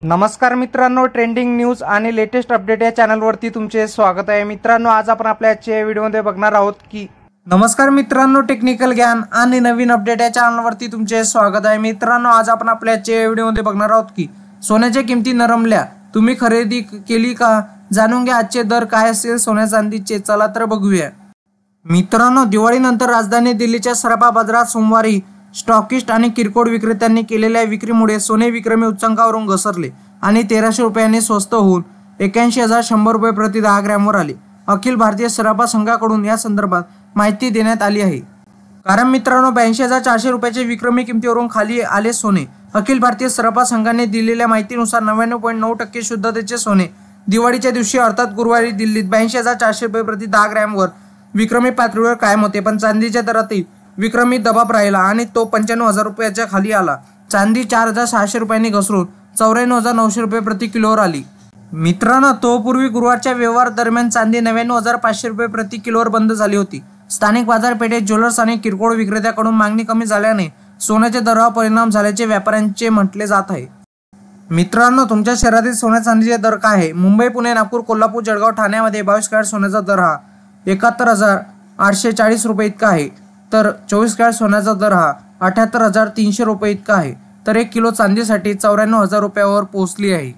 नमस्कार मित्रांनो, trending news आणि लेटेस्ट अपडेट या चॅनलवरती तुमचे स्वागत आहे। मित्रांनो, आज आपण आपल्या आजच्या व्हिडिओमध्ये बघणार आहोत की नमस्कार मित्रांनो, टेक्निकल ज्ञान आणि नवीन अपडेट या चॅनलवरती तुमचे स्वागत आहे। मित्रांनो, आज आपण आपल्या आजच्या व्हिडिओमध्ये बघणार आहोत की सोन्याच्या किमती नरमल्या, तुम्ही खरेदी केली का? जाणून घ्या आजचे दर काय असेल सोन्या चांदीचे, चला तर बघूया। मित्रांनो, दिवाळीनंतर राजधानी दिल्लीच्या सराफा बाजारात सोमवारी स्टॉकिस्ट आणि किरकोळ विक्रेत्यांनी केलेल्या विक्रीमुळे सोने विक्रमी उच्चांकावरून घसरले आणि 1300 रुपयांनी स्वस्त होऊन 81,100 रुपये प्रति 10 ग्रॅमवर आले। अखिल भारतीय सराफा संघाकडून या संदर्भात माहिती देण्यात आली आहे। कारण मित्रांनो, 82,400 रुपयाच्या विक्रमी किमतीवरून खाली आले सोने। अखिल भारतीय सराफा संघाने दिलेल्या माहितीनुसार 99.9% शुद्धतेचे सोने दिवाळीच्या दिवशी अर्थात गुरुवारी दिल्लीत 82,400 रुपये प्रति 10 ग्रॅमवर विक्रमी पातळीवर कायम होते। पण चांदीच्या दरातील विक्रमी दबाव राहिला आणि तो 95,000 रुपयाच्या खाली आला। चांदी 4,600 रुपयांनी घसरून 94,900 रुपये प्रति किलोवर आली। मित्रांनो, तोपूर्वी गुरुवारच्या व्यवहार दरम्यान चांदी 99,500 रुपये प्रति किलोवर बंद झाली होती। स्थानिक बाजारपेठेत ज्वेलर्स आणि किरकोळ विक्रेत्याकडून मागणी कमी झाल्याने सोन्याच्या दरावर परिणाम झाल्याचे व्यापाऱ्यांचे म्हटले जात आहे। मित्रांनो, तुमच्या शहरातील सोन्या चांदीचे दर काय आहे? मुंबई, पुणे, नागपूर, कोल्हापूर, जळगाव, ठाण्यामध्ये 22 कॅरेट सोन्याचा दर हा 71,840 रुपये इतका आहे, तर 24 कॅरेट सोन्याचा दर हा 78,300 रुपये इतका आहे, तर 1 किलो चांदीसाठी 94,000 रुपयावर पोहोचली आहे।